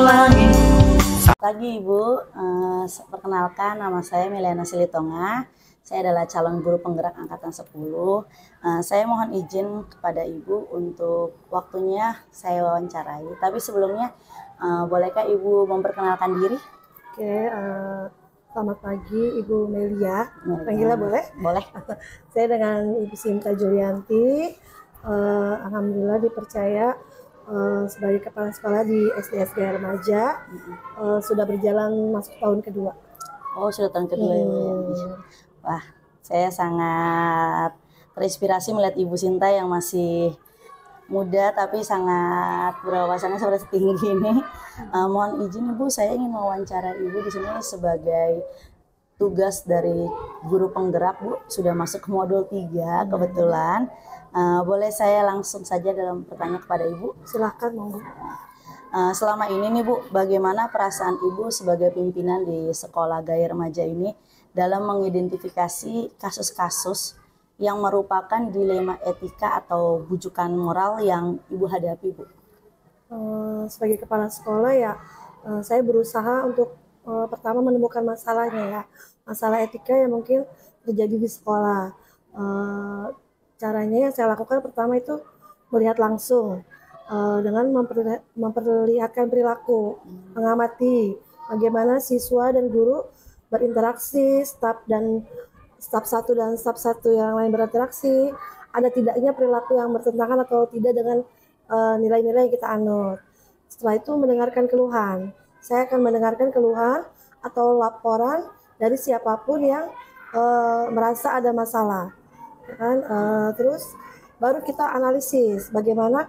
pelangi. Pagi Ibu, perkenalkan nama saya Miliana Silitonga. Saya adalah calon guru penggerak angkatan 10. Saya mohon izin kepada Ibu untuk waktunya saya wawancarai. Tapi sebelumnya, bolehkah Ibu memperkenalkan diri? Oke, selamat pagi Ibu Melia. Panggilnya boleh? Boleh. Saya dengan Ibu Sinta Julianti. Alhamdulillah dipercaya sebagai kepala sekolah di SDSG Remaja. Sudah berjalan masuk tahun kedua. Oh, sudah tahun kedua ya, Bu, ya. Wah, saya sangat terinspirasi melihat Ibu Sinta yang masih muda tapi sangat berwawasannya seperti tinggi ini. Mohon izin Ibu, saya ingin mewawancara Ibu di sini sebagai tugas dari guru penggerak, Bu. Sudah masuk ke modul 3 kebetulan. Boleh saya langsung saja dalam pertanyaan kepada Ibu? Silahkan monggo. Selama ini nih Bu, bagaimana perasaan Ibu sebagai pimpinan di sekolah Gaya Remaja ini dalam mengidentifikasi kasus-kasus yang merupakan dilema etika atau bujukan moral yang Ibu hadapi, Bu? Sebagai kepala sekolah ya, saya berusaha untuk pertama menemukan masalahnya ya, masalah etika yang mungkin terjadi di sekolah. Caranya yang saya lakukan pertama itu melihat langsung dengan memperlihatkan perilaku, mengamati bagaimana siswa dan guru berinteraksi, staf satu dan staf satu yang lain berinteraksi, ada tidaknya perilaku yang bertentangan atau tidak dengan nilai-nilai yang kita anut. Setelah itu mendengarkan keluhan. Saya akan mendengarkan keluhan atau laporan dari siapapun yang merasa ada masalah. Kan, terus baru kita analisis bagaimana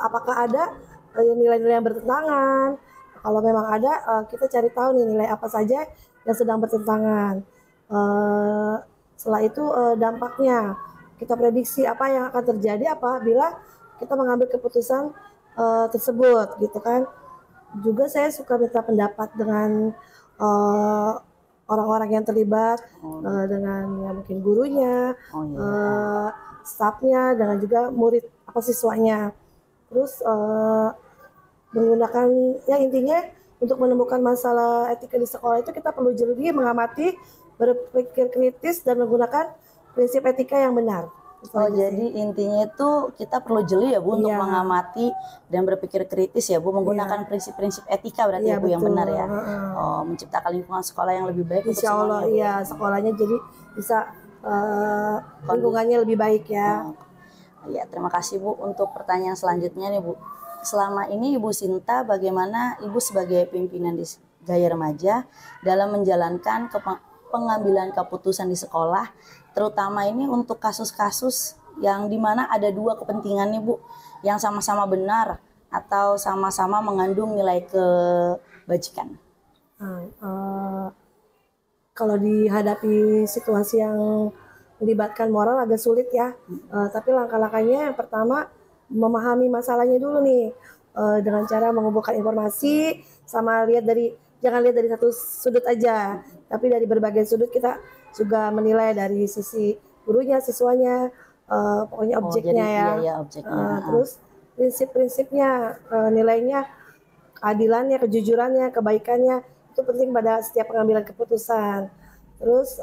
apakah ada nilai-nilai yang bertentangan. Kalau memang ada, kita cari tahu nih nilai apa saja yang sedang bertentangan. Setelah itu dampaknya kita prediksi apa yang akan terjadi apabila kita mengambil keputusan tersebut, gitu kan. Juga saya suka minta pendapat dengan orang-orang yang terlibat, dengan ya mungkin gurunya, stafnya, dengan juga murid apa siswanya. Terus menggunakan ya intinya untuk menemukan masalah etika di sekolah itu kita perlu jeli mengamati, berpikir kritis dan menggunakan prinsip etika yang benar. Jadi intinya itu kita perlu jeli ya Bu untuk mengamati dan berpikir kritis ya Bu, menggunakan prinsip-prinsip etika berarti ya Bu yang benar ya. Menciptakan lingkungan sekolah yang lebih baik. Insya Allah ya, sekolahnya jadi bisa lingkungannya lebih baik ya. Ya, terima kasih Bu. Untuk pertanyaan selanjutnya nih Bu, selama ini Ibu Sinta bagaimana Ibu sebagai pimpinan di Gaya Remaja dalam menjalankan pengambilan keputusan di sekolah, terutama ini untuk kasus-kasus yang dimana ada dua kepentingan nih Bu, yang sama-sama benar atau sama-sama mengandung nilai kebajikan. Kalau dihadapi situasi yang melibatkan moral agak sulit ya, tapi langkah-langkahnya yang pertama memahami masalahnya dulu nih, dengan cara mengumpulkan informasi sama jangan lihat dari satu sudut aja, tapi dari berbagai sudut kita juga menilai dari sisi gurunya, siswanya, pokoknya objeknya objeknya. Terus prinsip-prinsipnya, nilainya, keadilannya, kejujurannya, kebaikannya itu penting pada setiap pengambilan keputusan. Terus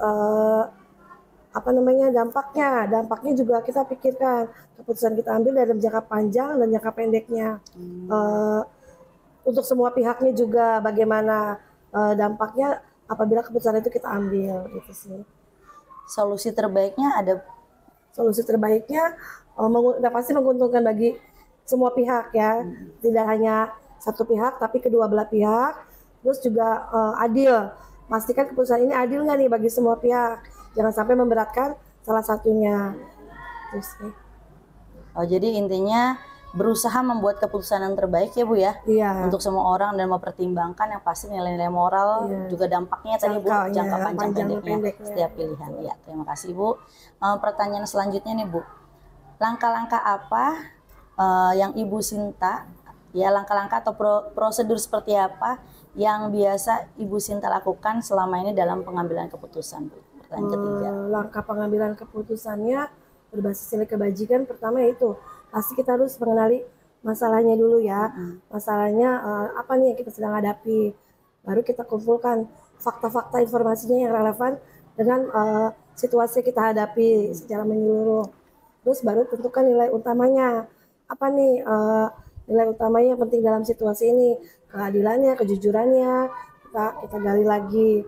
dampaknya juga kita pikirkan keputusan kita ambil dalam jangka panjang dan jangka pendeknya. Untuk semua pihaknya juga bagaimana dampaknya apabila keputusan itu kita ambil, gitu sih. Solusi terbaiknya pasti menguntungkan bagi semua pihak ya, tidak hanya satu pihak tapi kedua belah pihak. Terus juga adil, pastikan keputusan ini adil nggak nih bagi semua pihak, jangan sampai memberatkan salah satunya. Terus, jadi intinya berusaha membuat keputusan yang terbaik ya Bu ya, untuk semua orang dan mempertimbangkan yang pasti nilai-nilai moral, juga dampaknya tadi Bu, jangka panjang pendeknya setiap pilihan. Ya, terima kasih Bu. Pertanyaan selanjutnya nih Bu, langkah-langkah apa yang Ibu Sinta, ya langkah-langkah atau prosedur seperti apa yang biasa Ibu Sinta lakukan selama ini dalam pengambilan keputusan Bu? Pertanyaan ketiga. Langkah pengambilan keputusannya berbasis nilai kebajikan pertama yaitu pasti kita harus mengenali masalahnya dulu ya. Masalahnya apa nih yang kita sedang hadapi. Baru kita kumpulkan fakta-fakta informasinya yang relevan dengan situasi kita hadapi secara menyeluruh. Terus baru tentukan nilai utamanya. Apa nih nilai utamanya yang penting dalam situasi ini? Keadilannya, kejujurannya, kita gali lagi.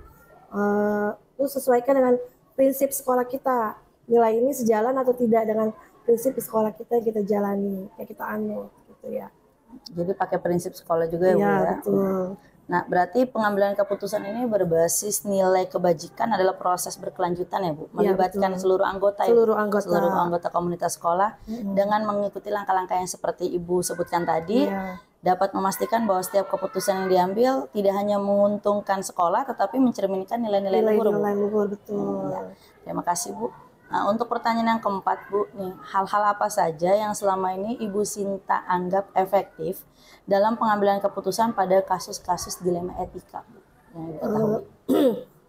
Terus sesuaikan dengan prinsip sekolah kita. Nilai ini sejalan atau tidak dengan prinsip di sekolah kita yang kita jalani, yang kita anut gitu ya. Jadi pakai prinsip sekolah juga ya, Bu ya. Betul. Nah, berarti pengambilan keputusan ini berbasis nilai kebajikan adalah proses berkelanjutan ya, Bu, melibatkan seluruh anggota seluruh anggota komunitas sekolah dengan mengikuti langkah-langkah yang seperti Ibu sebutkan tadi, dapat memastikan bahwa setiap keputusan yang diambil tidak hanya menguntungkan sekolah tetapi mencerminkan nilai-nilai luhur, Bu. Nilai luhur, betul. Terima kasih, Bu. Nah, untuk pertanyaan yang keempat, Bu, nih, hal-hal apa saja yang selama ini Ibu Sinta anggap efektif dalam pengambilan keputusan pada kasus-kasus dilema etika, Bu, yang Ibu ketahui?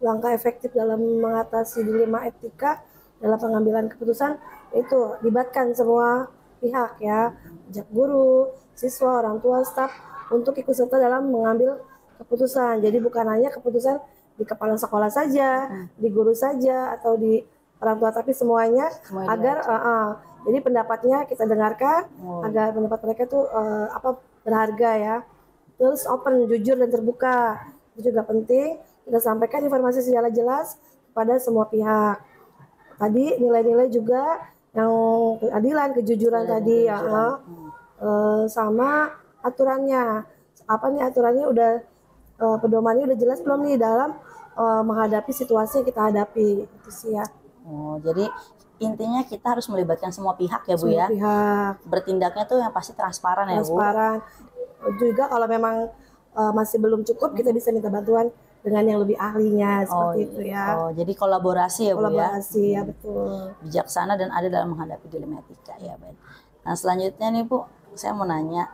Langkah efektif dalam mengatasi dilema etika dalam pengambilan keputusan itu libatkan semua pihak ya, sejak guru, siswa, orang tua, staf untuk ikut serta dalam mengambil keputusan. Jadi bukan hanya keputusan di kepala sekolah saja, di guru saja atau di orang tua, tapi semuanya agar jadi pendapatnya kita dengarkan agar pendapat mereka tuh berharga ya. Terus open, jujur dan terbuka itu juga penting. Kita sampaikan informasi secara jelas kepada semua pihak. Tadi nilai-nilai juga yang keadilan, kejujuran tadi ya, sama aturannya. Apa nih aturannya udah pedomannya udah jelas belum nih dalam menghadapi situasi yang kita hadapi itu sih ya. Oh, jadi intinya kita harus melibatkan semua pihak ya, Bu ya. Semua pihak. Bertindaknya tuh yang pasti transparan ya, Bu. Transparan. Juga kalau memang masih belum cukup, kita bisa minta bantuan dengan yang lebih ahlinya seperti itu ya. Oh, jadi kolaborasi ya, Bu ya. Kolaborasi ya, betul. Bijaksana dan ada dalam menghadapi dilema etika ya, baik. Nah, selanjutnya nih, Bu, saya mau nanya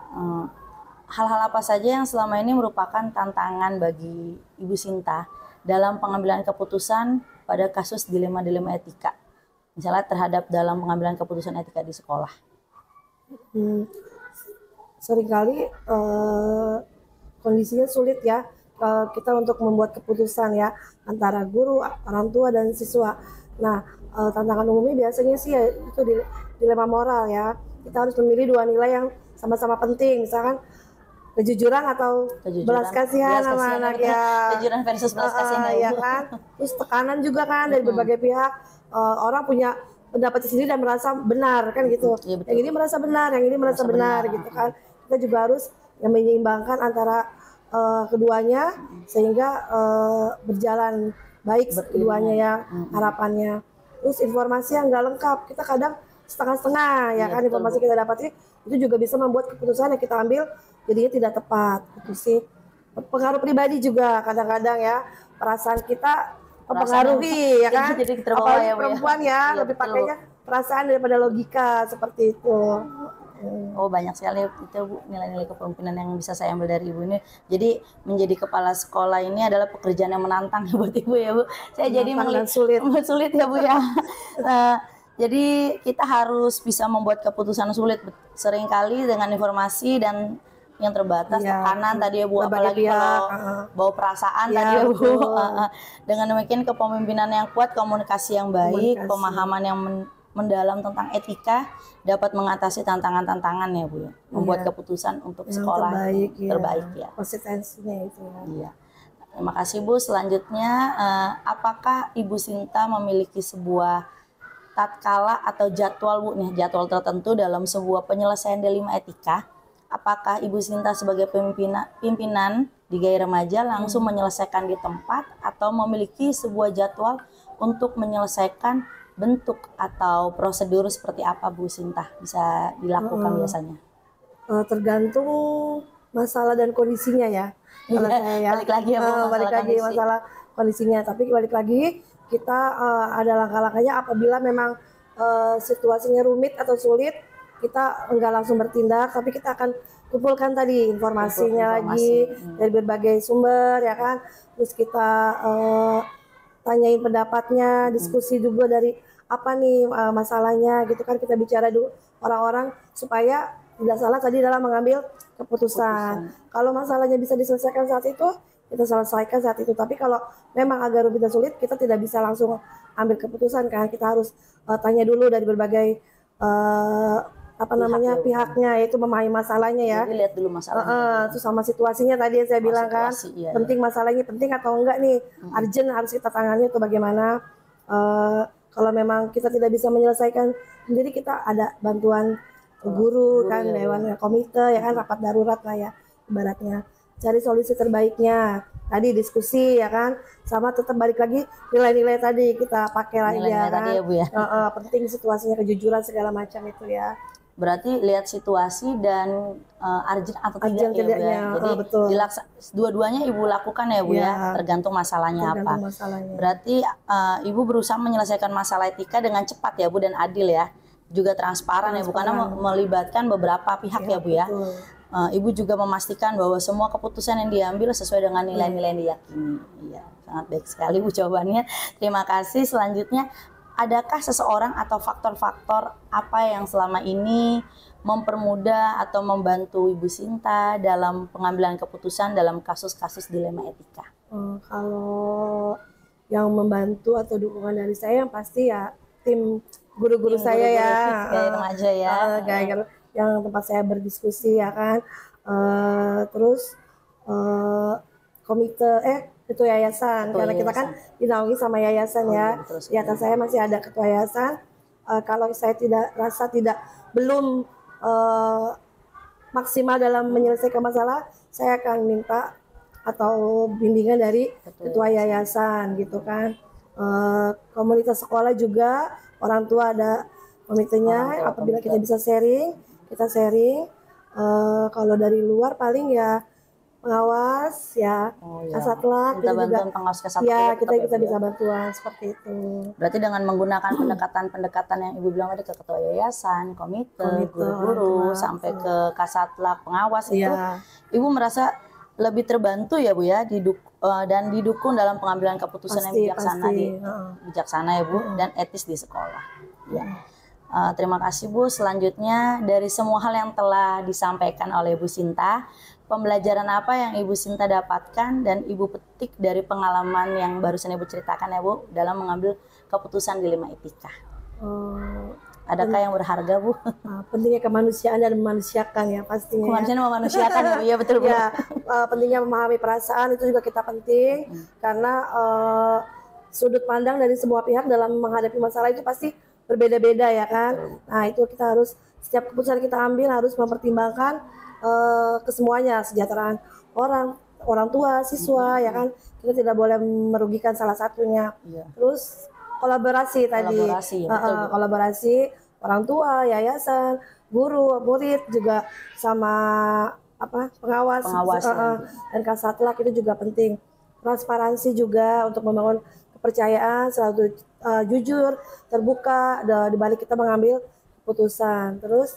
hal-hal apa saja yang selama ini merupakan tantangan bagi Ibu Sinta dalam pengambilan keputusan pada kasus dilema-dilema etika, misalnya terhadap dalam pengambilan keputusan etika di sekolah? Seringkali kondisinya sulit ya kita untuk membuat keputusan ya antara guru, orang tua dan siswa. Nah, tantangan umumnya biasanya sih ya, itu dilema moral ya. Kita harus memilih dua nilai yang sama-sama penting, misalkan kejujuran atau belas kasihan sama anak ya. Kejujuran versus belas kasihan ya kan. Terus tekanan juga kan dari berbagai pihak. Orang punya pendapat sendiri dan merasa benar kan gitu. Yang ini merasa benar, yang ini merasa benar gitu kan. Kita juga harus menyeimbangkan antara keduanya sehingga berjalan baik keduanya ya harapannya. Terus informasi yang nggak lengkap, kita kadang setengah-setengah ya kan, informasi kita dapat itu juga bisa membuat keputusan yang kita ambil jadinya tidak tepat. Itu sih pengaruh pribadi juga kadang-kadang ya, perasaan kita mempengaruhi ya kan. Jadi terbawa ya, perempuan ya, lebih pakainya perasaan daripada logika seperti itu. Oh, banyak sekali itu, Bu, nilai-nilai kepemimpinan yang bisa saya ambil dari Ibu ini. Jadi menjadi kepala sekolah ini adalah pekerjaan yang menantang buat Ibu ya, Bu. Saya jadi melihat sulit ya, Bu ya. Jadi kita harus bisa membuat keputusan sulit seringkali dengan informasi dan yang terbatas, tekanan tadi ya, Bu, apalagi kalau bawa perasaan tadi ya, Bu. Dengan demikian kepemimpinan yang kuat, komunikasi yang baik, pemahaman yang mendalam tentang etika dapat mengatasi tantangan-tantangan ya, Bu ya. Membuat keputusan untuk yang sekolah terbaik ya. Konsistensinya itu ya. Iya. Terima kasih, Bu. Selanjutnya apakah Ibu Sinta memiliki sebuah tatkala atau jadwal, Bu, nih, jadwal tertentu dalam sebuah penyelesaian dilema etika? Apakah Ibu Sinta sebagai pimpinan di Gairah Remaja langsung menyelesaikan di tempat atau memiliki sebuah jadwal untuk menyelesaikan bentuk atau prosedur seperti apa, Bu Sinta bisa dilakukan biasanya? Tergantung masalah dan kondisinya ya. Kalau saya ya, balik lagi ya, Bu, masalah kondisinya. Tapi balik lagi kita ada langkah-langkahnya apabila memang situasinya rumit atau sulit, kita enggak langsung bertindak, tapi kita akan kumpulkan tadi informasinya lagi dari berbagai sumber ya kan. Terus kita tanyain pendapatnya, diskusi juga dari apa nih masalahnya gitu kan, kita bicara dulu orang-orang supaya tidak salah tadi dalam mengambil keputusan. Kalau masalahnya bisa diselesaikan saat itu, kita selesaikan saat itu. Tapi kalau memang agak rumit dan sulit, kita tidak bisa langsung ambil keputusan kan. Kita harus tanya dulu dari berbagai pihaknya, yaitu memahami masalahnya ya. Jadi lihat dulu masalahnya. Terus sama situasinya tadi yang saya bilang kan, penting masalahnya penting atau enggak nih, urgent harus kita tangani atau bagaimana. Kalau memang kita tidak bisa menyelesaikan sendiri, kita ada bantuan guru kan, dewan komite ya kan, rapat darurat lah ya ibaratnya, cari solusi terbaiknya. Tadi diskusi ya kan, sama tetap balik lagi nilai-nilai tadi kita pakai lagi ya kan. Ya, Bu, ya. Penting situasinya, kejujuran segala macam itu ya. Berarti lihat situasi dan urgent atau tidak ya, Bu ya. Jadi dua-duanya Ibu lakukan ya, Bu ya, tergantung masalahnya apa. Berarti Ibu berusaha menyelesaikan masalah etika dengan cepat ya, Bu, dan adil ya. Juga transparan ya, Bu, karena melibatkan beberapa pihak ya, Bu ya. Ibu juga memastikan bahwa semua keputusan yang diambil sesuai dengan nilai-nilai yang diyakini. Iya, sangat baik sekali, Bu, jawabannya. Terima kasih. Selanjutnya, adakah seseorang atau faktor-faktor apa yang selama ini mempermudah atau membantu Ibu Sinta dalam pengambilan keputusan dalam kasus-kasus dilema etika? Kalau yang membantu atau dukungan dari saya yang pasti ya tim guru-guru saya ya, kayak remaja ya, yang tempat saya berdiskusi ya kan, terus komite ketua yayasan, karena kita kan dinaungi sama yayasan ya. Di atas saya masih ada ketua yayasan. Kalau saya belum maksimal dalam menyelesaikan masalah, saya akan minta atau bimbingan dari ketua yayasan gitu kan. Komunitas sekolah juga, orang tua ada komitenya. Apabila kita bisa sharing, kita sharing. Kalau dari luar paling ya pengawas ya, Kasatlantas kita bantuan pengawas Kasatlantas ya, kita bisa bantuan seperti itu. Berarti dengan menggunakan pendekatan yang Ibu bilang tadi, ke ketua yayasan, komite, guru-guru, sampai ke Kasatlantas, pengawas itu, Ibu merasa lebih terbantu ya, Bu ya, dan didukung dalam pengambilan keputusan yang bijaksana ya, Bu, dan etis di sekolah. Ya. Terima kasih, Bu. Selanjutnya, dari semua hal yang telah disampaikan oleh Ibu Sinta, pembelajaran apa yang Ibu Sinta dapatkan dan Ibu petik dari pengalaman yang barusan Ibu ceritakan ya, Bu, dalam mengambil keputusan dilema etika? Adakah yang berharga, Bu? Pentingnya kemanusiaan dan memanusiakan ya pastinya. Kemanusiaan dan memanusiakan ya, Bu. Iya, betul, Bu. Ya, pentingnya memahami perasaan itu juga kita penting, karena sudut pandang dari semua pihak dalam menghadapi masalah itu pasti berbeda-beda ya kan. Nah, itu kita harus, setiap keputusan kita ambil harus mempertimbangkan kesemuanya, kesejahteraan orang tua, siswa ya kan. Kita tidak boleh merugikan salah satunya. Terus kolaborasi tadi, kolaborasi orang tua, yayasan, guru, murid juga sama pengawas dan Kasatlantas itu juga penting. Transparansi juga untuk membangun kepercayaan, selalu jujur, terbuka di balik kita mengambil keputusan. Terus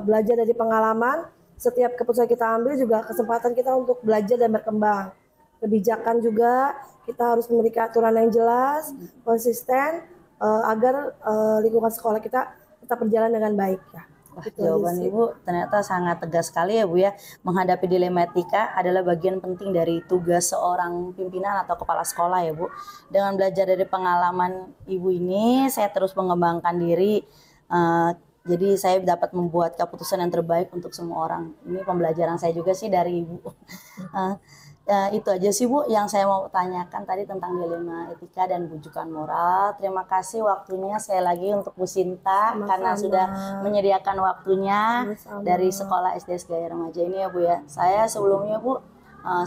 belajar dari pengalaman, setiap keputusan kita ambil juga kesempatan kita untuk belajar dan berkembang. Kebijakan juga kita harus memiliki aturan yang jelas, konsisten, agar lingkungan sekolah kita tetap berjalan dengan baik ya. Jawaban Ibu ternyata sangat tegas sekali ya, Bu ya. Menghadapi dilema etika adalah bagian penting dari tugas seorang pimpinan atau kepala sekolah ya, Bu. Dengan belajar dari pengalaman Ibu ini, saya terus mengembangkan diri. Jadi saya dapat membuat keputusan yang terbaik untuk semua orang. Ini pembelajaran saya juga sih dari Ibu. Itu aja sih, Bu, yang saya mau tanyakan tadi tentang dilema etika dan bujukan moral. Terima kasih waktunya saya lagi untuk Bu Sinta, karena sudah menyediakan waktunya dari sekolah SD Gaya Remaja ini ya, Bu ya. Saya sebelumnya, Bu,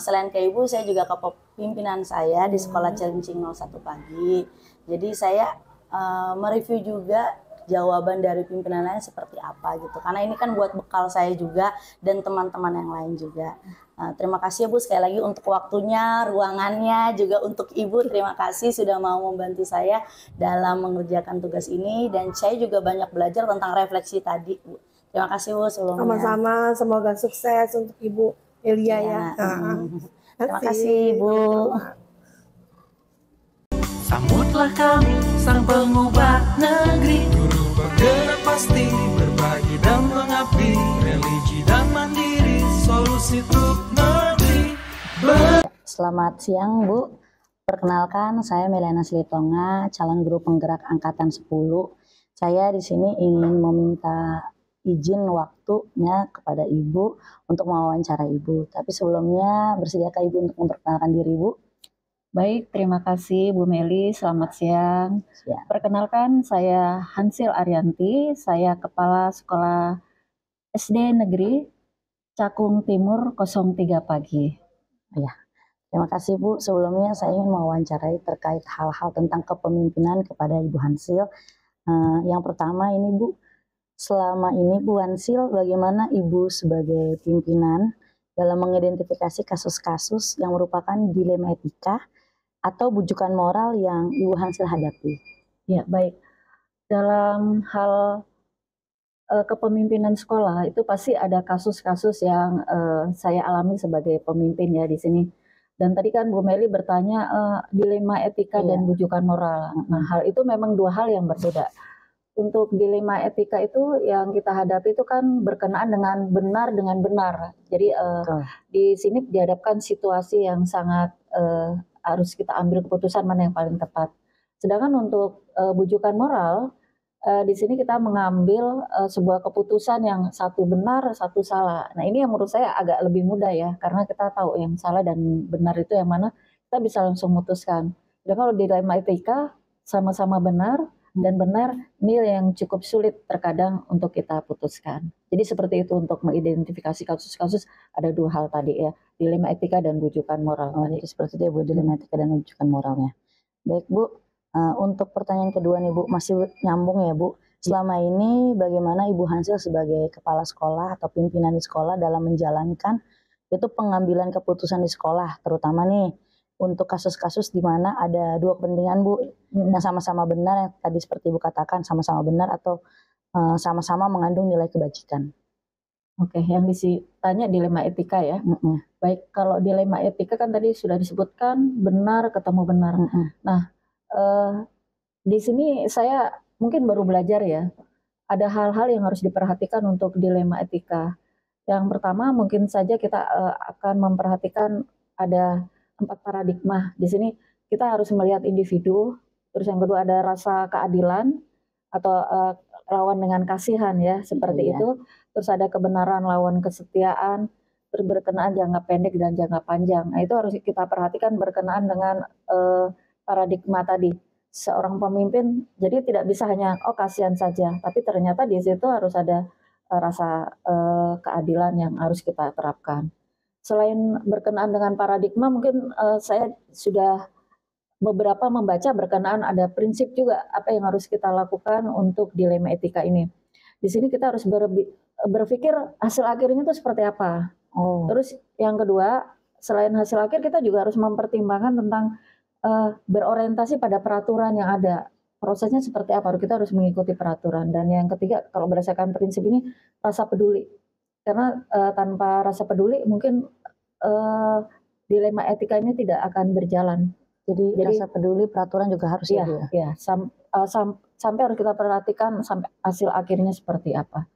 selain ke Ibu, saya juga ke pimpinan saya di sekolah Cilincing 01 pagi. Jadi saya mereview juga jawaban dari pimpinan lain seperti apa gitu, karena ini kan buat bekal saya juga dan teman-teman yang lain juga. Terima kasih ya, Bu, sekali lagi untuk waktunya, ruangannya, juga untuk Ibu terima kasih sudah mau membantu saya dalam mengerjakan tugas ini, dan saya juga banyak belajar tentang refleksi tadi, Bu. Terima kasih, Bu, sebelumnya. Sama-sama, semoga sukses untuk Ibu Elia ya. Terima kasih, Bu. Sambutlah kami, sang pengubah negeri. bergerak pasti, berbagi dan mengabdi, religi dan mandiri, solusi untuk negeri. Selamat siang Bu, perkenalkan saya Meliana Silitonga, calon guru penggerak angkatan 10. Saya di sini ingin meminta izin waktunya kepada Ibu untuk mewawancara Ibu. Tapi sebelumnya bersediakah Ibu untuk memperkenalkan diri Ibu? Baik, terima kasih Bu Meli. Selamat siang. Ya. Perkenalkan, saya Hansil Arianti. Saya Kepala Sekolah SD Negeri Cakung Timur 03 Pagi. Ya, terima kasih Bu. Sebelumnya saya ingin mewawancarai terkait hal-hal tentang kepemimpinan kepada Ibu Hansil. Yang pertama ini Bu, selama ini Bu Hansil, bagaimana Ibu sebagai pimpinan dalam mengidentifikasi kasus-kasus yang merupakan dilema etika atau bujukan moral yang Ibu Hansil hadapi? Ya, baik. Dalam hal kepemimpinan sekolah itu pasti ada kasus-kasus yang saya alami sebagai pemimpin ya di sini. Dan tadi kan Bu Meli bertanya dilema etika dan bujukan moral. Nah, hal itu memang dua hal yang berbeda. Untuk dilema etika itu yang kita hadapi itu kan berkenaan dengan benar dengan benar. Jadi di sini dihadapkan situasi yang sangat harus kita ambil keputusan mana yang paling tepat. Sedangkan untuk bujukan moral, di sini kita mengambil sebuah keputusan yang satu benar, satu salah. Nah, ini yang menurut saya agak lebih mudah ya, karena kita tahu yang salah dan benar itu yang mana, kita bisa langsung memutuskan. Dan kalau dilema etika, sama-sama benar dan benar, ini yang cukup sulit terkadang untuk kita putuskan. Jadi seperti itu untuk mengidentifikasi kasus-kasus, ada dua hal tadi ya, dilema etika dan bujukan moral. Jadi seperti itu ya Bu, dilema etika dan bujukan moralnya. Baik Bu, untuk pertanyaan kedua nih Bu, masih nyambung ya Bu. Selama ini bagaimana Ibu Hansil sebagai kepala sekolah atau pimpinan di sekolah dalam menjalankan itu pengambilan keputusan di sekolah, terutama nih untuk kasus-kasus di mana ada dua kepentingan Bu, yang sama-sama benar, yang tadi seperti Ibu katakan sama-sama benar atau sama-sama mengandung nilai kebajikan. Oke, yang ditanya dilema etika ya. Baik, kalau dilema etika kan tadi sudah disebutkan benar ketemu benar. Nah, di sini saya mungkin baru belajar ya. Ada hal-hal yang harus diperhatikan untuk dilema etika. Yang pertama mungkin saja kita akan memperhatikan ada 4 paradigma. Di sini kita harus melihat individu. Terus yang kedua ada rasa keadilan atau lawan dengan kasihan ya, seperti itu. Terus ada kebenaran lawan kesetiaan, terus berkenaan jangka pendek dan jangka panjang. Nah, itu harus kita perhatikan berkenaan dengan paradigma tadi. Seorang pemimpin jadi tidak bisa hanya kasihan saja, tapi ternyata di situ harus ada rasa keadilan yang harus kita terapkan. Selain berkenaan dengan paradigma, mungkin saya sudah beberapa membaca berkenaan ada prinsip juga apa yang harus kita lakukan untuk dilema etika ini. Di sini kita harus berpikir hasil akhirnya itu seperti apa. Terus yang kedua, selain hasil akhir kita juga harus mempertimbangkan tentang berorientasi pada peraturan yang ada. Prosesnya seperti apa, kita harus mengikuti peraturan. Dan yang ketiga, kalau berdasarkan prinsip ini, rasa peduli. Karena tanpa rasa peduli mungkin dilema etika ini tidak akan berjalan. Jadi rasa peduli, peraturan juga harus ya. Sampai harus kita perhatikan sampai hasil akhirnya seperti apa.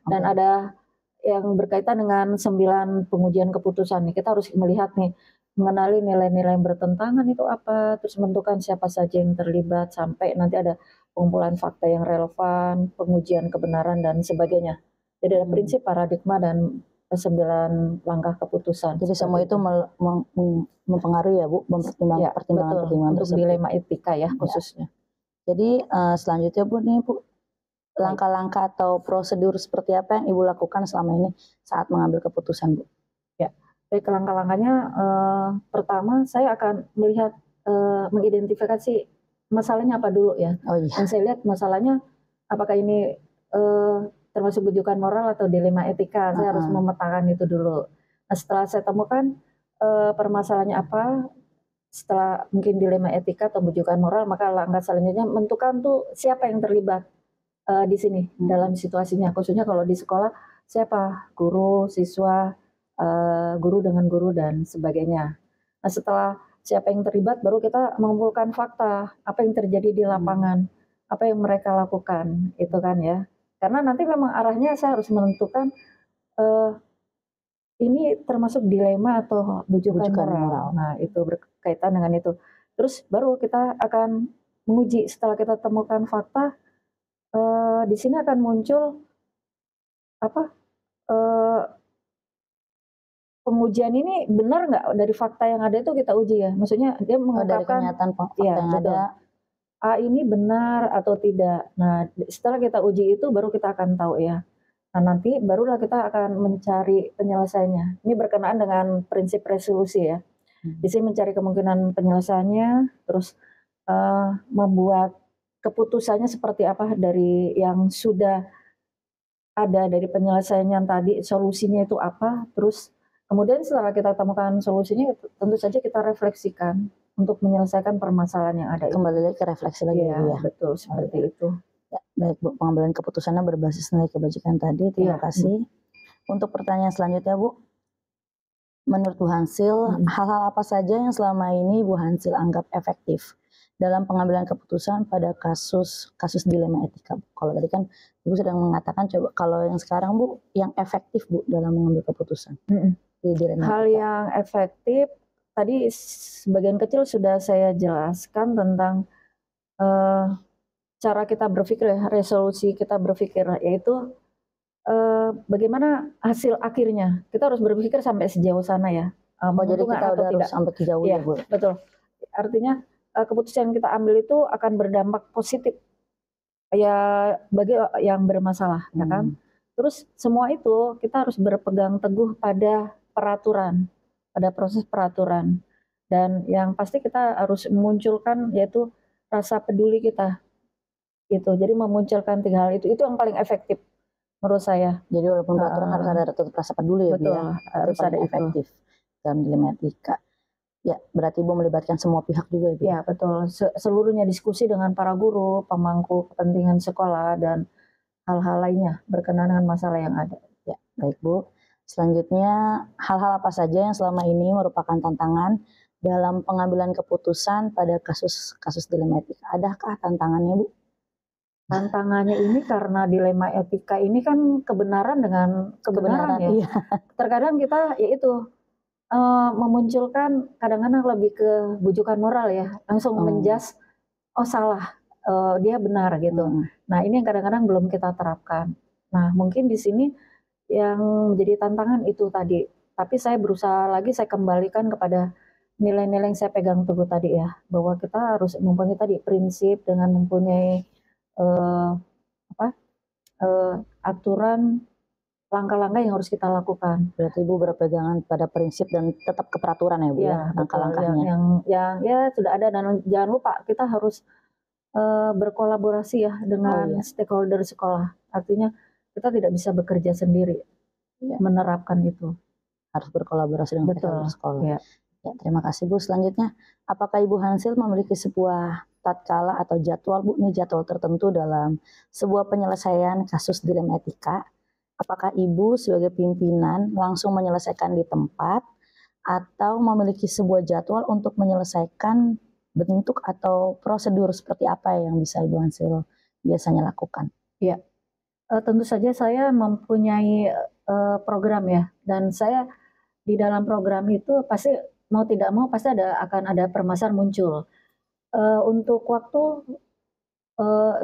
Dan ada yang berkaitan dengan 9 pengujian keputusan nih. Kita harus melihat nih, mengenali nilai-nilai yang bertentangan itu apa, terus menentukan siapa saja yang terlibat, sampai nanti ada pengumpulan fakta yang relevan, pengujian kebenaran dan sebagainya. Jadi ada prinsip, paradigma dan 9 langkah keputusan. Jadi semua itu mempengaruhi ya Bu, pertimbangan-pertimbangan untuk dilema etika ya khususnya. Jadi selanjutnya Bu nih Bu, langkah-langkah atau prosedur seperti apa yang Ibu lakukan selama ini saat mengambil keputusan Bu? Ya, baik, langkah-langkahnya pertama saya akan melihat mengidentifikasi masalahnya apa dulu ya. Dan saya lihat masalahnya apakah ini termasuk bujukan moral atau dilema etika. Saya harus memetakan itu dulu. Nah, setelah saya temukan permasalahannya apa, setelah mungkin dilema etika atau bujukan moral, maka langkah selanjutnya menentukan tuh siapa yang terlibat di sini dalam situasinya. Khususnya kalau di sekolah siapa, guru, siswa, guru dengan guru dan sebagainya. Nah, setelah siapa yang terlibat, baru kita mengumpulkan fakta apa yang terjadi di lapangan, apa yang mereka lakukan itu kan ya. Karena nanti memang arahnya saya harus menentukan ini termasuk dilema atau bujukan moral. Nah, itu berkaitan dengan itu. Terus baru kita akan menguji setelah kita temukan fakta, di sini akan muncul apa? Pengujian ini benar nggak dari fakta yang ada itu kita uji ya. Maksudnya dia mengungkapkan dari kenyataan fakta ya, yang betul. ada. Ini benar atau tidak. Nah, setelah kita uji itu baru kita akan tahu ya. Nah, nanti barulah kita akan mencari penyelesaiannya. Ini berkenaan dengan prinsip resolusi ya. Di sini mencari kemungkinan penyelesaiannya, terus membuat keputusannya seperti apa dari yang sudah ada dari penyelesaiannya tadi, solusinya itu apa, terus kemudian setelah kita temukan solusinya, tentu saja kita refleksikan untuk menyelesaikan permasalahan yang ada. Kembali lagi ke refleksi lagi ya, Bu ya. Betul, seperti itu. Ya, baik Bu, pengambilan keputusannya berbasis nilai kebajikan tadi. Terima kasih. Untuk pertanyaan selanjutnya Bu, menurut Bu Hansil, hal-hal apa saja yang selama ini Bu Hansil anggap efektif dalam pengambilan keputusan pada kasus dilema etika? Kalau tadi kan Ibu sedang mengatakan, coba kalau yang sekarang Bu, yang efektif Bu dalam mengambil keputusan. Hal yang efektif tadi sebagian kecil sudah saya jelaskan tentang cara kita berpikir ya, resolusi kita berpikir, yaitu bagaimana hasil akhirnya. Kita harus berpikir sampai sejauh sana ya. Jadi kita udah harus sampai sejauh ya, Bu. Betul. Artinya keputusan yang kita ambil itu akan berdampak positif ya bagi yang bermasalah, ya kan? Terus semua itu kita harus berpegang teguh pada peraturan, pada proses peraturan, dan yang pasti kita harus memunculkan yaitu rasa peduli kita, gitu. Jadi memunculkan 3 hal itu yang paling efektif menurut saya. Jadi walaupun peraturan harus ada tetap rasa peduli ya, betul, ya, harus ada efektif dalam dilema etika. Ya, berarti Ibu melibatkan semua pihak juga ya? Ya, betul. Seluruhnya diskusi dengan para guru, pemangku kepentingan sekolah, dan hal-hal lainnya berkenaan dengan masalah yang ada. Ya, baik Bu. Selanjutnya, hal-hal apa saja yang selama ini merupakan tantangan dalam pengambilan keputusan pada kasus dilema etika? Adakah tantangannya Bu? Tantangannya ini karena dilema etika ini kan kebenaran dengan kebenaran ya. Iya. Terkadang kita yaitu memunculkan kadang-kadang lebih ke bujukan moral ya, langsung menjas, oh salah, dia benar gitu. Nah ini yang kadang-kadang belum kita terapkan. Nah mungkin di sini yang menjadi tantangan itu tadi. Tapi saya berusaha lagi, saya kembalikan kepada nilai-nilai yang saya pegang teguh tadi ya, bahwa kita harus mempunyai tadi prinsip dengan mempunyai aturan, langkah-langkah yang harus kita lakukan. Berarti Ibu berpegangan pada prinsip dan tetap ke peraturan ya Bu ya, langkah-langkahnya. Yang ya sudah ada, dan jangan lupa kita harus berkolaborasi ya dengan stakeholder sekolah. Artinya kita tidak bisa bekerja sendiri menerapkan itu. Harus berkolaborasi dengan stakeholder sekolah. Ya, terima kasih Bu. Selanjutnya, apakah Ibu Hansil memiliki sebuah tatkala atau jadwal Bu, ini jadwal tertentu dalam sebuah penyelesaian kasus dilema etika? Apakah Ibu sebagai pimpinan langsung menyelesaikan di tempat atau memiliki sebuah jadwal untuk menyelesaikan bentuk atau prosedur seperti apa yang bisa Ibu Hansil biasanya lakukan? Ya, tentu saja saya mempunyai program ya, dan saya di dalam program itu pasti mau tidak mau pasti akan ada permasalahan muncul. Untuk waktu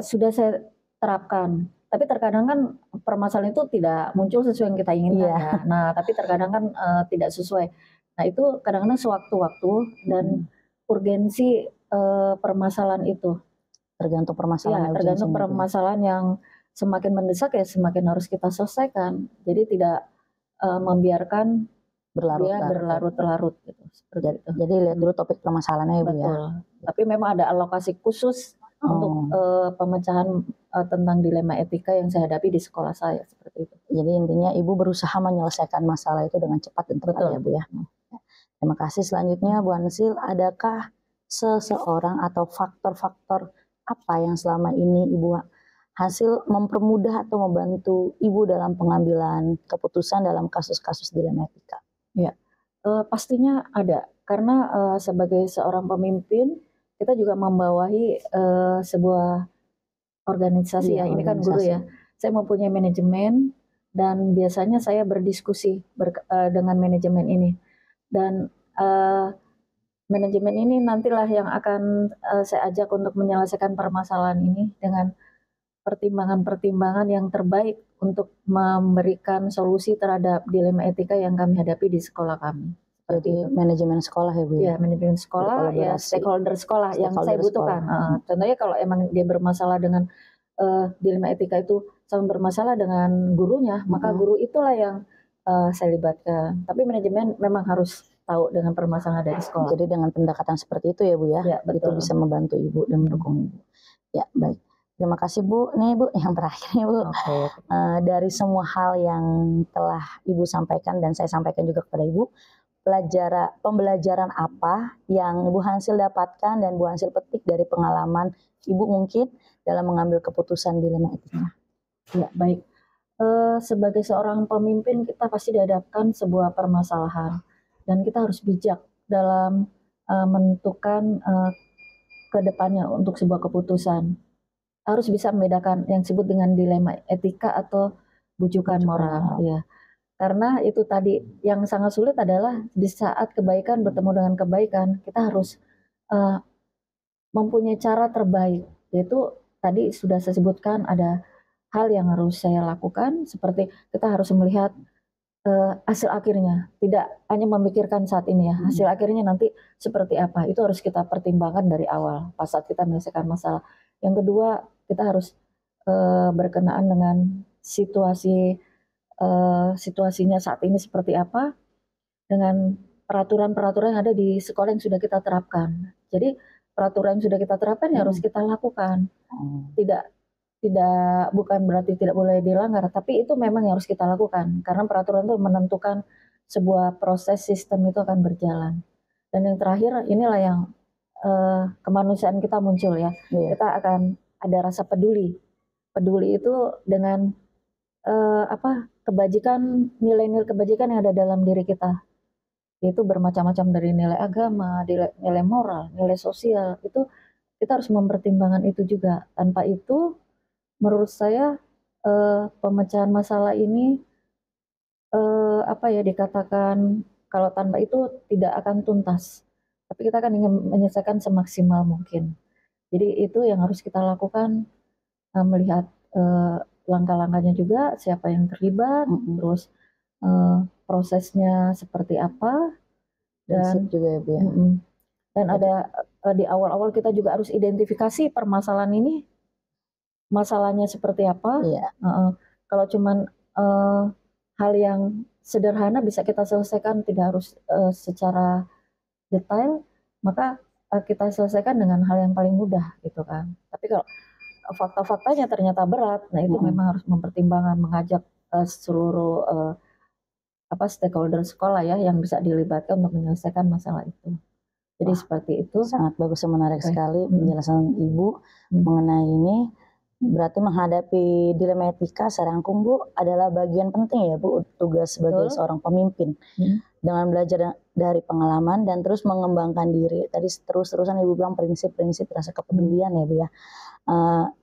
sudah saya terapkan. Tapi terkadang kan permasalahan itu tidak muncul sesuai yang kita inginkan ya. Nah, tapi terkadang kan tidak sesuai. Nah, itu kadang-kadang sewaktu-waktu dan urgensi permasalahan itu. Tergantung permasalahan. Ya, tergantung permasalahan yang semakin mendesak ya semakin harus kita selesaikan. Jadi tidak membiarkan berlarut-larut gitu. Jadi lihat dulu topik permasalahannya ya Bu ya. Tapi memang ada alokasi khusus untuk pemecahan tentang dilema etika yang saya hadapi di sekolah saya seperti itu. Jadi intinya Ibu berusaha menyelesaikan masalah itu dengan cepat dan tepat ya Bu ya. Terima kasih. Selanjutnya Bu Hansil, adakah seseorang atau faktor-faktor apa yang selama ini Ibu Hansil mempermudah atau membantu Ibu dalam pengambilan keputusan dalam kasus-kasus dilema etika? Ya, pastinya ada. Karena sebagai seorang pemimpin kita juga membawahi sebuah organisasi ya, ini kan guru ya. Saya mempunyai manajemen dan biasanya saya berdiskusi dengan manajemen ini. Dan manajemen ini nantilah yang akan saya ajak untuk menyelesaikan permasalahan ini dengan pertimbangan-pertimbangan yang terbaik untuk memberikan solusi terhadap dilema etika yang kami hadapi di sekolah kami. Jadi manajemen sekolah ya Bu ya? Ya, manajemen sekolah, ya stakeholder sekolah yang saya butuhkan. Contohnya kalau emang dia bermasalah dengan dilema etika itu sama bermasalah dengan gurunya, maka guru itulah yang saya libatkan. Tapi manajemen memang harus tahu dengan permasalahan dari sekolah. Jadi dengan pendekatan seperti itu ya Bu ya, itu bisa membantu Ibu dan mendukung Ibu. Ya baik, terima kasih Bu. Nih Bu, yang terakhir nih Bu, dari semua hal yang telah Ibu sampaikan dan saya sampaikan juga kepada Ibu, pembelajaran apa yang Ibu Hansil dapatkan dan Bu Hansil petik dari pengalaman Ibu mungkin dalam mengambil keputusan dilema etika? Ya baik, sebagai seorang pemimpin kita pasti dihadapkan sebuah permasalahan. Dan kita harus bijak dalam menentukan ke depannya untuk sebuah keputusan. Harus bisa membedakan yang disebut dengan dilema etika atau bujukan moral. Ya. Karena itu tadi yang sangat sulit adalah di saat kebaikan bertemu dengan kebaikan, kita harus mempunyai cara terbaik. Yaitu tadi sudah saya sebutkan ada hal yang harus saya lakukan, seperti kita harus melihat hasil akhirnya, tidak hanya memikirkan saat ini ya, hasil akhirnya nanti seperti apa, itu harus kita pertimbangkan dari awal pas saat kita menyelesaikan masalah. Yang kedua, kita harus berkenaan dengan situasinya saat ini seperti apa, dengan peraturan-peraturan yang ada di sekolah yang sudah kita terapkan. Jadi peraturan yang sudah kita terapkan ya harus kita lakukan, bukan berarti tidak boleh dilanggar, tapi itu memang yang harus kita lakukan karena peraturan itu menentukan sebuah proses sistem itu akan berjalan. Dan yang terakhir inilah yang kemanusiaan kita muncul ya. Kita akan ada rasa peduli. Peduli itu dengan kebajikan, nilai-nilai kebajikan yang ada dalam diri kita. Yaitu bermacam-macam dari nilai agama, nilai moral, nilai sosial. Itu kita harus mempertimbangkan itu juga. Tanpa itu menurut saya pemecahan masalah ini dikatakan kalau tanpa itu tidak akan tuntas. Tapi kita akan ingin menyelesaikan semaksimal mungkin. Jadi itu yang harus kita lakukan, melihat langkah-langkahnya juga, siapa yang terlibat, terus prosesnya seperti apa, dan juga ya Bu ya. Dan ada di awal-awal kita juga harus identifikasi permasalahan ini. Masalahnya seperti apa? Kalau cuman hal yang sederhana bisa kita selesaikan, tidak harus secara detail, maka kita selesaikan dengan hal yang paling mudah gitu kan. Tapi kalau fakta-faktanya ternyata berat, nah itu memang harus mempertimbangkan, mengajak seluruh stakeholder sekolah ya yang bisa dilibatkan untuk menyelesaikan masalah itu. Jadi seperti itu. Sangat bagus dan menarik sekali penjelasan Ibu mengenai ini. Berarti menghadapi dilema etika secara rangkum Bu adalah bagian penting ya Bu, tugas sebagai seorang pemimpin. Dengan belajar dari pengalaman dan terus mengembangkan diri. Tadi terus-terusan Ibu bilang prinsip-prinsip rasa kepedulian ya Bu ya.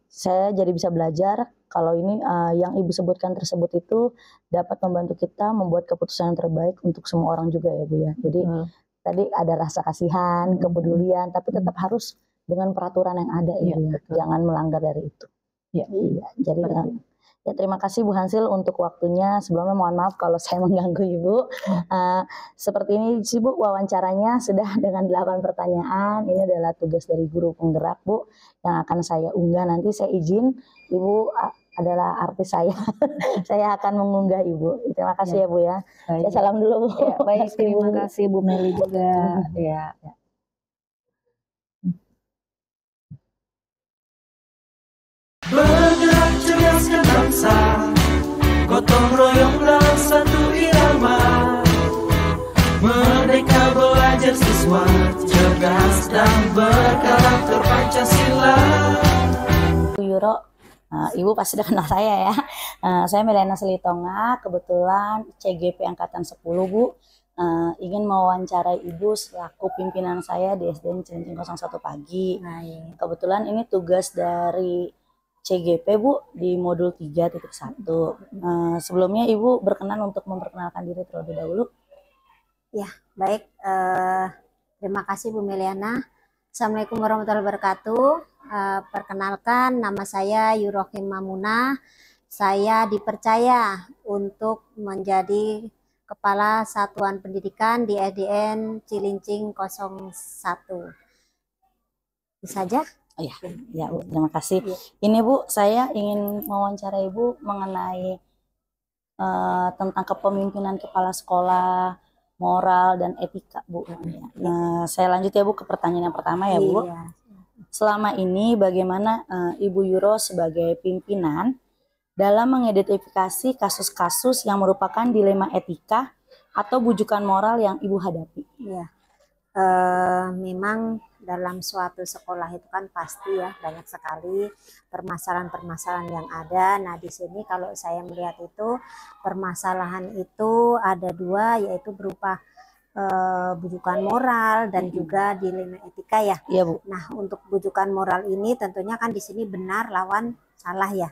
Saya jadi bisa belajar kalau ini yang Ibu sebutkan tersebut itu dapat membantu kita membuat keputusan yang terbaik untuk semua orang juga ya Bu ya. Jadi tadi ada rasa kasihan, kepedulian, tapi tetap harus dengan peraturan yang ada ya, jangan melanggar dari itu. Iya, jadi ya terima kasih Bu Hansil untuk waktunya. Sebelumnya mohon maaf kalau saya mengganggu Ibu. Seperti ini sih Bu wawancaranya sudah dengan 8 pertanyaan. Ini adalah tugas dari guru penggerak Bu yang akan saya unggah nanti. Saya izin Ibu adalah artis saya. Saya akan mengunggah Ibu. Terima kasih ya Bu ya. Saya salam dulu Bu. Ya, baik, terima kasih Bu Meli juga. Ya. Bergerak cerdaskan bangsa, gotong royong dalam satu irama. Merdeka belajar siswa, cerdas dan berkarakter Pancasila. Bu Yuro, Ibu pasti udah kenal saya ya. Saya Melena Selitonga, kebetulan CGP Angkatan 10 Bu. Ingin mewawancarai Ibu selaku pimpinan saya di SDN Cilincing 01 Pagi. Kebetulan ini tugas dari CGP Bu di modul 3.1. Sebelumnya Ibu berkenan untuk memperkenalkan diri terlebih dahulu. Ya, baik. Terima kasih Bu Meliana. Assalamualaikum warahmatullahi wabarakatuh. Perkenalkan, nama saya Yurohim Mamunah. Saya dipercaya untuk menjadi Kepala Satuan Pendidikan di SDN Cilincing 01. Bisa aja? Oh ya Bu, terima kasih. Ini Bu, saya ingin mewawancara Ibu mengenai tentang kepemimpinan kepala sekolah, moral dan etika Bu. Nah, saya lanjut ya Bu ke pertanyaan yang pertama ya Bu. Selama ini bagaimana Ibu Yuro sebagai pimpinan dalam mengidentifikasi kasus-kasus yang merupakan dilema etika atau bujukan moral yang Ibu hadapi? Ya, memang dalam suatu sekolah itu kan pasti ya banyak sekali permasalahan-permasalahan yang ada. Nah di sini kalau saya melihat itu permasalahan itu ada dua, yaitu berupa bujukan moral dan juga dilema etika ya. Iya Bu. Nah untuk bujukan moral ini tentunya kan di sini benar lawan salah ya.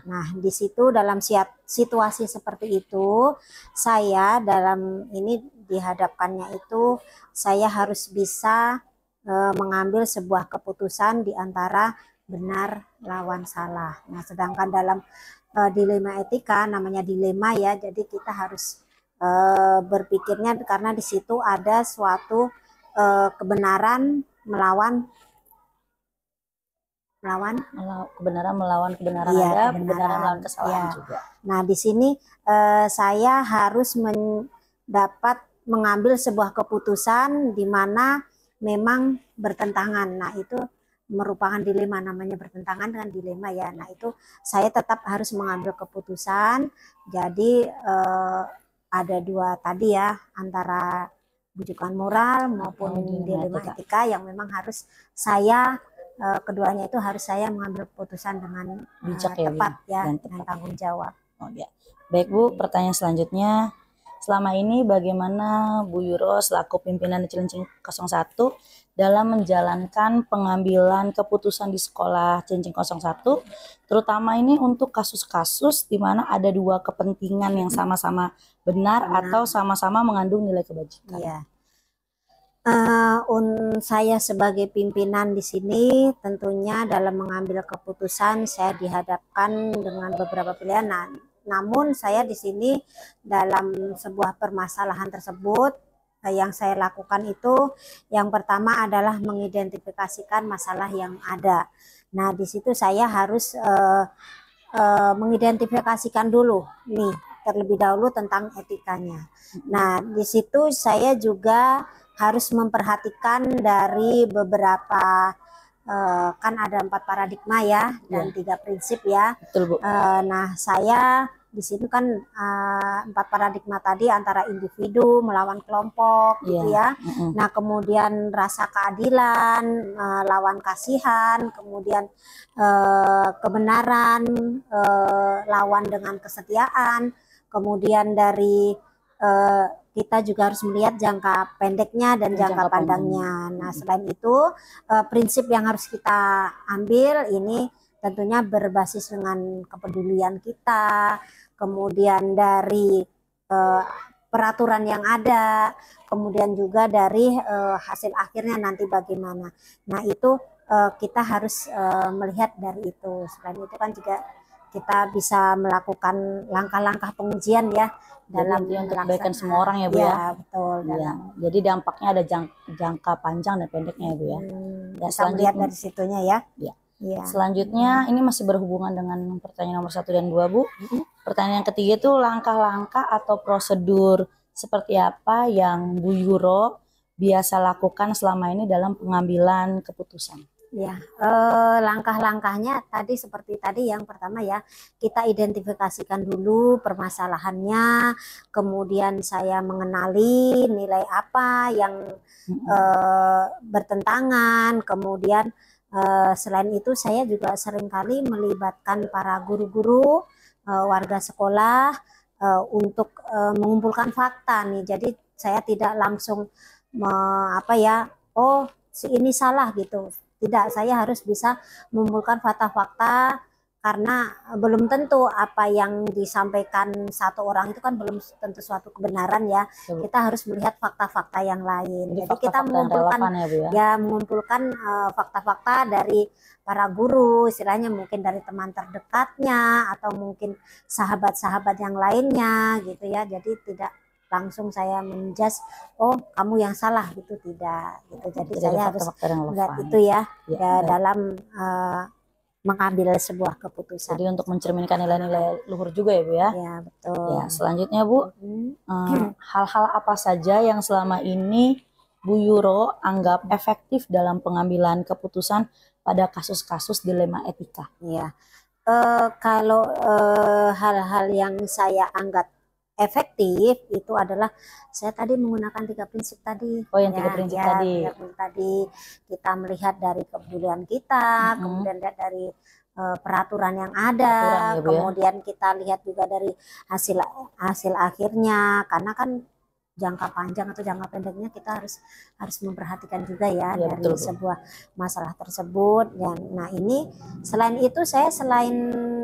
Nah di situ dalam situasi seperti itu saya dalam ini dihadapkannya itu saya harus bisa mengambil sebuah keputusan di antara benar lawan salah. Nah, sedangkan dalam dilema etika namanya dilema ya, jadi kita harus berpikirnya karena di situ ada suatu kebenaran melawan kebenaran melawan kebenaran, ya, ada kebenaran melawan kesalahan ya. Juga. Nah, di sini saya harus dapat mengambil sebuah keputusan di mana memang bertentangan. Nah itu merupakan dilema, namanya bertentangan dengan dilema ya. Nah itu saya tetap harus mengambil keputusan. Jadi ada dua tadi ya, antara bujukan moral maupun dilema etika yang memang harus saya keduanya itu harus saya mengambil keputusan dengan bijak tepat ya, dengan tanggung jawab. Oh ya. Baik Bu, pertanyaan selanjutnya. Selama ini bagaimana Bu Yuro selaku pimpinan di Cilincing 01 dalam menjalankan pengambilan keputusan di sekolah Cilincing 01, terutama ini untuk kasus-kasus di mana ada dua kepentingan yang sama-sama benar atau sama-sama mengandung nilai kebajikan? Iya. Saya sebagai pimpinan di sini tentunya dalam mengambil keputusan saya dihadapkan dengan beberapa pilihan. Namun saya di sini dalam sebuah permasalahan tersebut yang saya lakukan itu yang pertama adalah mengidentifikasikan masalah yang ada. Nah di situ saya harus mengidentifikasikan dulu nih terlebih dahulu tentang etikanya. Nah di situ saya juga harus memperhatikan dari beberapa kan ada 4 paradigma ya dan 3 prinsip ya. Betul, Bu. Nah saya di sini kan 4 paradigma tadi antara individu melawan kelompok gitu ya. Nah kemudian rasa keadilan lawan kasihan, kemudian kebenaran lawan dengan kesetiaan, kemudian dari kita juga harus melihat jangka pendeknya dan jangka pandangnya. Nah selain itu prinsip yang harus kita ambil ini tentunya berbasis dengan kepedulian kita, kemudian dari peraturan yang ada, kemudian juga dari hasil akhirnya nanti bagaimana. Nah itu kita harus melihat dari itu. Selain itu kan juga kita bisa melakukan langkah-langkah pengujian ya dalam untuk kebaikan semua orang ya Bu ya. Betul. Ya. Jadi dampaknya ada jangka panjang dan pendeknya ya Bu ya. Bisa melihat dari situnya ya. Ya. Selanjutnya ini masih berhubungan dengan pertanyaan nomor 1 dan 2 Bu. Pertanyaan yang ketiga itu langkah-langkah atau prosedur seperti apa yang Bu Yuro biasa lakukan selama ini dalam pengambilan keputusan? Ya, langkah-langkahnya tadi seperti tadi yang pertama ya, kita identifikasikan dulu permasalahannya, kemudian saya mengenali nilai apa yang bertentangan, kemudian selain itu saya juga seringkali melibatkan para guru-guru, warga sekolah untuk mengumpulkan fakta nih. Jadi saya tidak langsung oh si ini salah gitu. Tidak, saya harus bisa mengumpulkan fakta-fakta karena belum tentu apa yang disampaikan satu orang itu kan belum tentu suatu kebenaran ya. Kita harus melihat fakta-fakta yang lain. Jadi kita mengumpulkan mengumpulkan fakta-fakta dari para guru, istilahnya mungkin dari teman terdekatnya atau mungkin sahabat-sahabat yang lainnya gitu ya. Jadi tidak langsung saya menjudge, oh kamu yang salah gitu, tidak gitu. Jadi saya harus melihat itu ya dalam mengambil sebuah keputusan. Jadi untuk mencerminkan nilai-nilai luhur juga ya Bu ya. Ya betul. Ya, selanjutnya Bu, hal-hal apa saja yang selama ini Bu Yuro anggap efektif dalam pengambilan keputusan pada kasus-kasus dilema etika? Ya, kalau hal-hal yang saya anggap efektif itu adalah saya tadi menggunakan 3 prinsip tadi. Oh, yang 3 prinsip tadi. 3 prinsip tadi kita melihat dari kepedulian kita, kemudian lihat dari peraturan yang ada, kemudian kita lihat juga dari hasil akhirnya, karena kan jangka panjang atau jangka pendeknya kita harus memperhatikan juga ya dari betul, sebuah masalah tersebut. Nah ini selain itu selain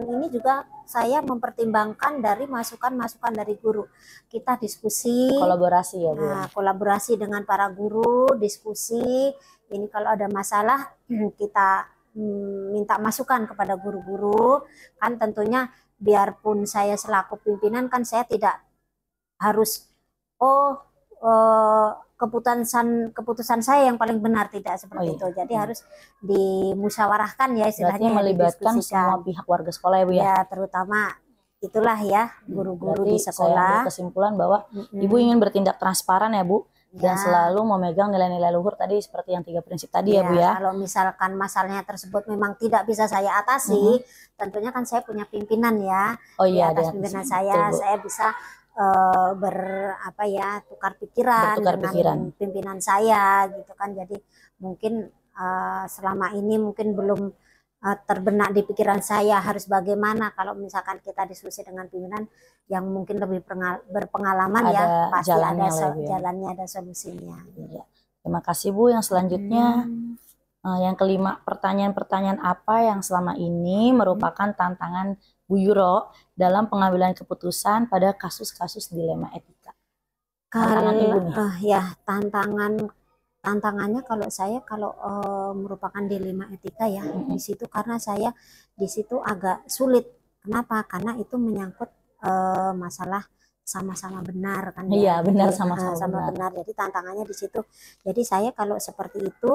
ini juga saya mempertimbangkan dari masukan-masukan dari guru. Kita diskusi, kolaborasi ya Bu. Nah, kolaborasi dengan para guru, diskusi. Ini kalau ada masalah kita minta masukan kepada guru-guru. Kan tentunya biarpun saya selaku pimpinan kan saya tidak harus keputusan saya yang paling benar, tidak seperti itu. Jadi harus dimusyawarahkan ya istilahnya. Berarti melibatkan semua pihak warga sekolah ya Bu ya. Ya terutama itulah ya guru-guru di sekolah. Saya kesimpulan bahwa Ibu ingin bertindak transparan ya Bu, dan selalu memegang nilai-nilai luhur tadi seperti yang 3 prinsip tadi ya Bu ya. Kalau misalkan masalahnya tersebut memang tidak bisa saya atasi, tentunya kan saya punya pimpinan ya. Di atas pimpinan saya bisa tukar pikiran dengan pimpinan saya gitu kan. Jadi mungkin selama ini mungkin belum terbenak di pikiran saya harus bagaimana. Kalau misalkan kita diskusi dengan pimpinan yang mungkin lebih berpengalaman ya pasti ada jalannya, ada solusinya. Ya. Terima kasih Bu. Yang selanjutnya yang kelima, pertanyaan-pertanyaan apa yang selama ini merupakan tantangan Bu Yuro dalam pengambilan keputusan pada kasus-kasus dilema etika? Tantangannya kalau saya merupakan dilema etika ya di situ, karena saya di situ agak sulit. Kenapa? Karena itu menyangkut masalah sama-sama benar kan ya. Iya benar, sama-sama benar. Jadi tantangannya di situ. Jadi saya kalau seperti itu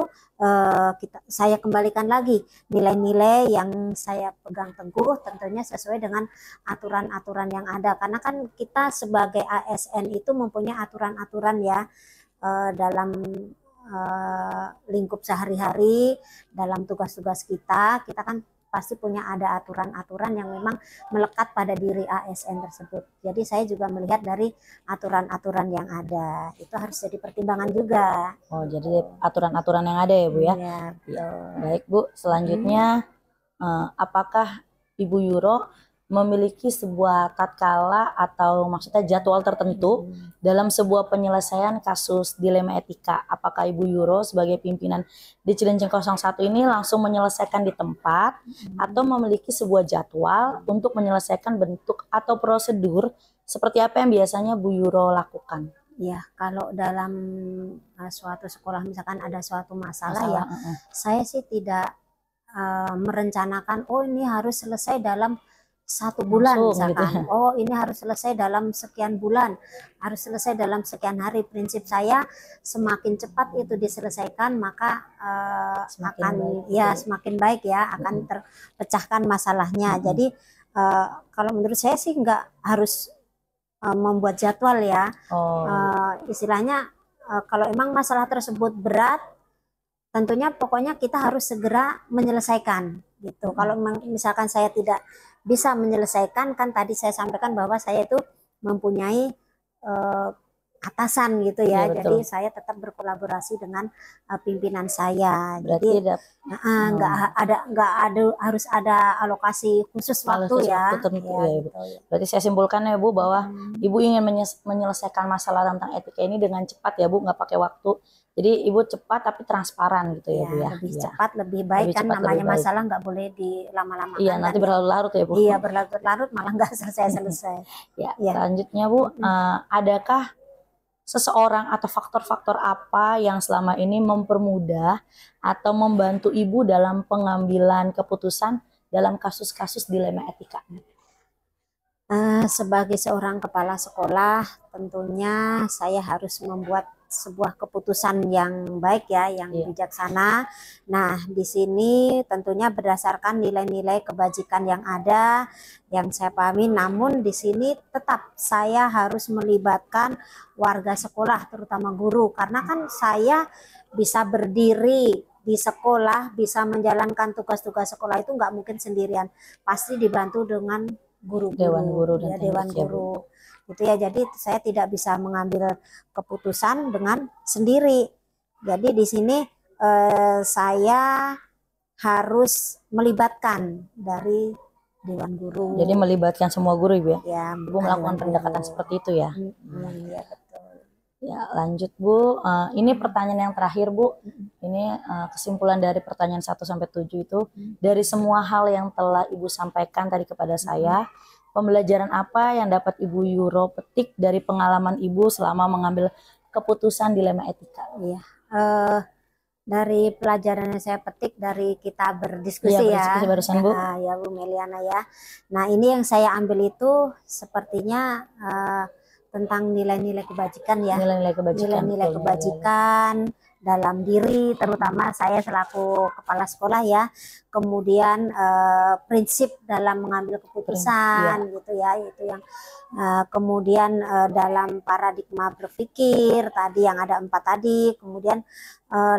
saya kembalikan lagi nilai-nilai yang saya pegang teguh, tentunya sesuai dengan aturan-aturan yang ada. Karena kan kita sebagai ASN itu mempunyai aturan-aturan ya dalam lingkup sehari-hari, dalam tugas-tugas kita kan pasti punya ada aturan-aturan yang memang melekat pada diri ASN tersebut. Jadi saya juga melihat dari aturan-aturan yang ada. Itu harus jadi pertimbangan juga. Oh, jadi aturan-aturan yang ada ya Bu ya? Ya. Baik Bu, selanjutnya apakah Ibu Yuro memiliki sebuah tatkala atau maksudnya jadwal tertentu dalam sebuah penyelesaian kasus dilema etika? Apakah Ibu Yuro sebagai pimpinan di Cilincing 01 ini langsung menyelesaikan di tempat atau memiliki sebuah jadwal untuk menyelesaikan bentuk atau prosedur seperti apa yang biasanya Bu Yuro lakukan? Ya, kalau dalam suatu sekolah misalkan ada suatu masalah. Saya sih tidak merencanakan ini harus selesai dalam 1 bulan misalkan. Gitu. Oh ini harus selesai dalam sekian bulan, harus selesai dalam sekian hari. Prinsip saya semakin cepat itu diselesaikan maka semakin baik ya, akan terpecahkan masalahnya. Jadi kalau menurut saya sih nggak harus membuat jadwal ya. Istilahnya kalau emang masalah tersebut berat, tentunya pokoknya kita harus segera menyelesaikan gitu. Kalau misalkan saya tidak bisa menyelesaikan, kan tadi saya sampaikan bahwa saya itu mempunyai atasan gitu ya. Iya, jadi saya tetap berkolaborasi dengan pimpinan saya. Berarti jadi nggak ada harus ada alokasi khusus waktu ya. Gitu. Berarti saya simpulkan ya Bu bahwa Ibu ingin menyelesaikan masalah tentang etika ini dengan cepat ya Bu, nggak pakai waktu. Jadi Ibu cepat tapi transparan gitu ya Bu ya. Lebih cepat lebih baik, lebih kan cepat, namanya masalah nggak boleh dilama-lamakan. Iya, nanti berlarut-larut ya Bu. Iya, berlarut-larut malah nggak selesai-selesai. Ya, selanjutnya Bu, adakah seseorang atau faktor-faktor apa yang selama ini mempermudah atau membantu Ibu dalam pengambilan keputusan dalam kasus-kasus dilema etika? Sebagai seorang kepala sekolah, tentunya saya harus membuat sebuah keputusan yang baik ya, yang bijaksana. Nah, di sini tentunya berdasarkan nilai-nilai kebajikan yang ada, yang saya pahami. Namun di sini tetap saya harus melibatkan warga sekolah, terutama guru, karena kan saya bisa berdiri di sekolah, bisa menjalankan tugas-tugas sekolah itu nggak mungkin sendirian, pasti dibantu dengan guru-guru, dewan guru dan dewan guru. Gitu ya, jadi saya tidak bisa mengambil keputusan dengan sendiri. Jadi di sini saya harus melibatkan dari dewan guru. Jadi melibatkan semua guru Ibu ya? Ya, Ibu melakukan pendekatan seperti itu ya? Iya betul. Ya, lanjut Bu. Ini pertanyaan yang terakhir Bu. Ini kesimpulan dari pertanyaan 1 sampai 7 itu, dari semua hal yang telah Ibu sampaikan tadi kepada saya, pembelajaran apa yang dapat Ibu Yuro petik dari pengalaman Ibu selama mengambil keputusan dilema etika? Iya, dari pelajaran yang saya petik dari kita berdiskusi ya, barusan, Bu. Ya Bu Meliana ya. Nah, ini yang saya ambil itu sepertinya tentang nilai-nilai kebajikan ya, nilai-nilai kebajikan dalam diri, terutama saya selaku kepala sekolah ya. Kemudian prinsip dalam mengambil keputusan gitu ya, itu yang kemudian dalam paradigma berpikir tadi yang ada 4 tadi. Kemudian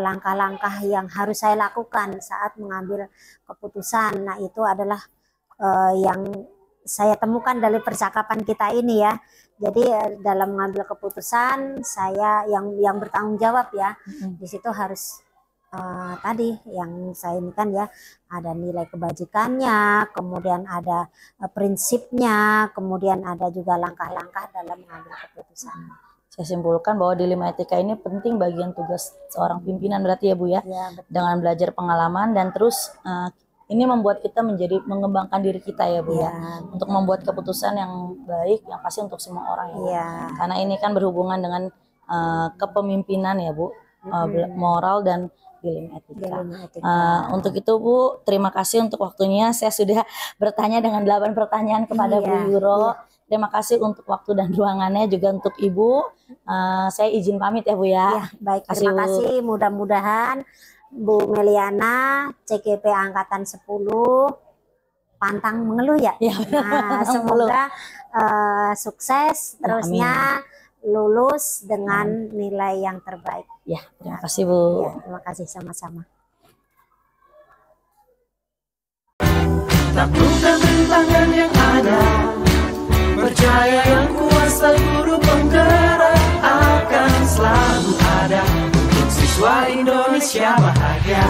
langkah-langkah yang harus saya lakukan saat mengambil keputusan. Nah, itu adalah yang saya temukan dari percakapan kita ini ya. Jadi dalam mengambil keputusan saya yang bertanggung jawab ya. Di situ harus tadi yang saya ini kan ya, ada nilai kebajikannya, kemudian ada prinsipnya, kemudian ada juga langkah-langkah dalam mengambil keputusan. Saya simpulkan bahwa dilema etika ini penting bagian tugas seorang pimpinan berarti ya Bu ya. Dengan belajar pengalaman dan terus ini membuat kita menjadi mengembangkan diri kita ya Bu ya, untuk membuat keputusan yang baik yang pasti untuk semua orang ya. Karena ini kan berhubungan dengan kepemimpinan ya Bu, moral dan dilema etika. Untuk itu Bu, terima kasih untuk waktunya. Saya sudah bertanya dengan 8 pertanyaan kepada Bu Yuro. Terima kasih untuk waktu dan ruangannya, juga untuk Ibu. Saya izin pamit ya Bu ya. Baik, terima kasih. Mudah-mudahan Bu Meliana, CGP Angkatan 10, pantang mengeluh ya. Nah, semoga sukses terusnya, lulus dengan nilai yang terbaik. Ya, terima kasih Bu. Ya, terima kasih sama-sama. Taklukkan rintangan yang ada, percaya yang kuasa guru penggerak akan selalu ada untuk siswa Indonesia bahagia.